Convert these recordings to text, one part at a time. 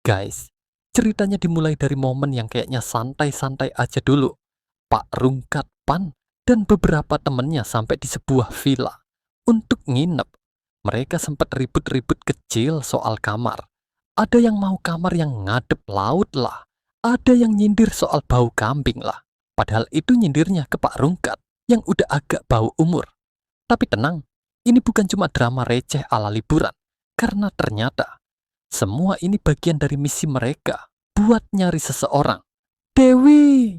Guys, ceritanya dimulai dari momen yang kayaknya santai-santai aja dulu. Pak Rungkat Pan dan beberapa temennya sampai di sebuah villa untuk nginep. Mereka sempat ribut-ribut kecil soal kamar. Ada yang mau kamar yang ngadep laut lah. Ada yang nyindir soal bau kambing lah. Padahal itu nyindirnya ke Pak Rungkat yang udah agak bau umur. Tapi tenang, ini bukan cuma drama receh ala liburan. Karena ternyata semua ini bagian dari misi mereka buat nyari seseorang. Dewi!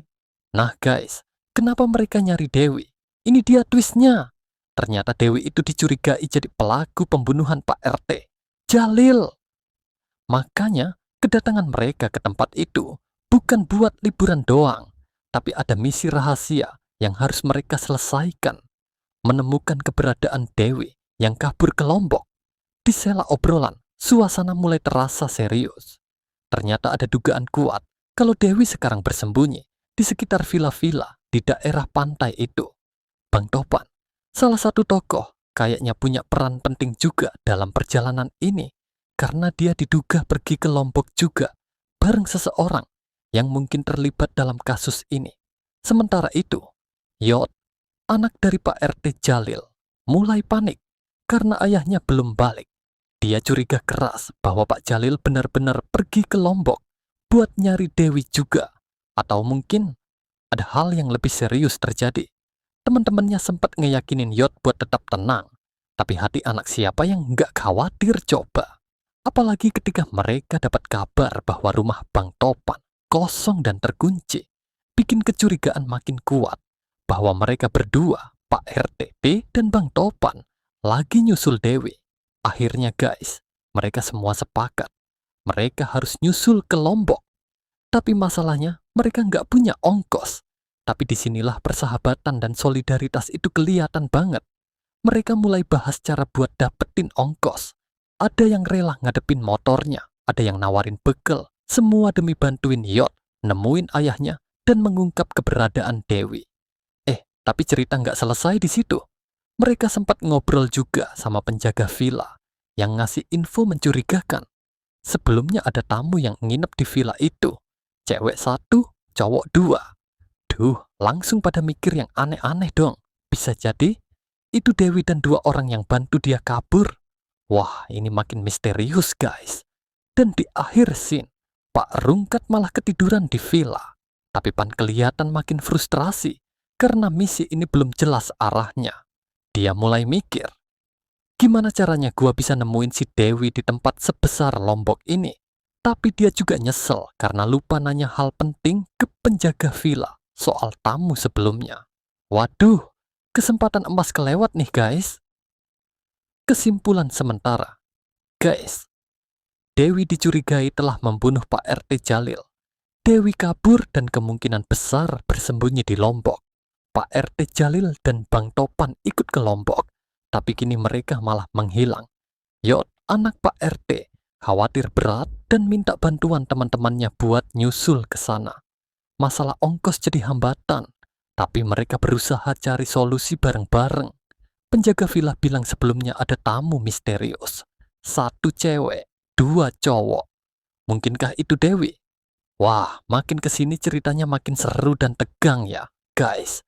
Nah guys, kenapa mereka nyari Dewi? Ini dia twistnya. Ternyata Dewi itu dicurigai jadi pelaku pembunuhan Pak RT, Jalil. Makanya kedatangan mereka ke tempat itu bukan buat liburan doang, tapi ada misi rahasia yang harus mereka selesaikan. Menemukan keberadaan Dewi yang kabur ke Lombok. Di sela obrolan, suasana mulai terasa serius. Ternyata ada dugaan kuat kalau Dewi sekarang bersembunyi di sekitar villa-villa di daerah pantai itu. Bang Topan, salah satu tokoh, kayaknya punya peran penting juga dalam perjalanan ini. Karena dia diduga pergi ke Lombok juga bareng seseorang yang mungkin terlibat dalam kasus ini. Sementara itu, Yot, anak dari Pak RT Jalil, mulai panik karena ayahnya belum balik. Dia curiga keras bahwa Pak Jalil benar-benar pergi ke Lombok buat nyari Dewi juga. Atau mungkin ada hal yang lebih serius terjadi. Teman-temannya sempat ngeyakinin Yot buat tetap tenang. Tapi hati anak siapa yang nggak khawatir coba? Apalagi ketika mereka dapat kabar bahwa rumah Bang Topan kosong dan terkunci. Bikin kecurigaan makin kuat bahwa mereka berdua, Pak RT dan Bang Topan, lagi nyusul Dewi. Akhirnya guys, mereka semua sepakat. Mereka harus nyusul ke Lombok. Tapi masalahnya, mereka nggak punya ongkos. Tapi disinilah persahabatan dan solidaritas itu kelihatan banget. Mereka mulai bahas cara buat dapetin ongkos. Ada yang rela ngadepin motornya, ada yang nawarin bekal. Semua demi bantuin Yot, nemuin ayahnya, dan mengungkap keberadaan Dewi. Tapi cerita nggak selesai di situ. Mereka sempat ngobrol juga sama penjaga villa yang ngasih info mencurigakan. Sebelumnya ada tamu yang nginep di villa itu. Cewek 1, cowok 2. Duh, langsung pada mikir yang aneh-aneh dong. Bisa jadi itu Dewi dan 2 orang yang bantu dia kabur. Wah, ini makin misterius guys. Dan di akhir scene, Pak Rungkat malah ketiduran di villa. Tapi Pan kelihatan makin frustrasi karena misi ini belum jelas arahnya. Dia mulai mikir, gimana caranya gua bisa nemuin si Dewi di tempat sebesar Lombok ini? Tapi dia juga nyesel karena lupa nanya hal penting ke penjaga villa soal tamu sebelumnya. Waduh, kesempatan emas kelewat nih guys. Kesimpulan sementara, guys, Dewi dicurigai telah membunuh Pak RT Jalil. Dewi kabur dan kemungkinan besar bersembunyi di Lombok. Pak RT Jalil dan Bang Topan ikut ke Lombok, tapi kini mereka malah menghilang. Yot, anak Pak RT, khawatir berat dan minta bantuan teman-temannya buat nyusul ke sana. Masalah ongkos jadi hambatan, tapi mereka berusaha cari solusi bareng-bareng. Penjaga villa bilang sebelumnya ada tamu misterius. 1 cewek, 2 cowok. Mungkinkah itu Dewi? Wah, makin kesini ceritanya makin seru dan tegang ya, guys.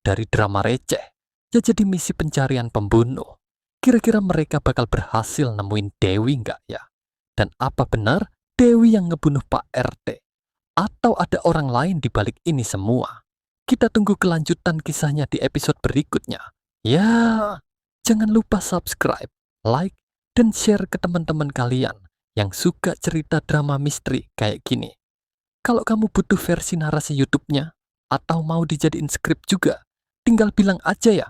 Dari drama receh, ya jadi misi pencarian pembunuh. Kira-kira mereka bakal berhasil nemuin Dewi nggak ya? Dan apa benar Dewi yang ngebunuh Pak RT? Atau ada orang lain di balik ini semua? Kita tunggu kelanjutan kisahnya di episode berikutnya. Ya, jangan lupa subscribe, like, dan share ke teman-teman kalian yang suka cerita drama misteri kayak gini. Kalau kamu butuh versi narasi YouTube-nya, atau mau dijadiin skrip juga, tinggal bilang aja ya.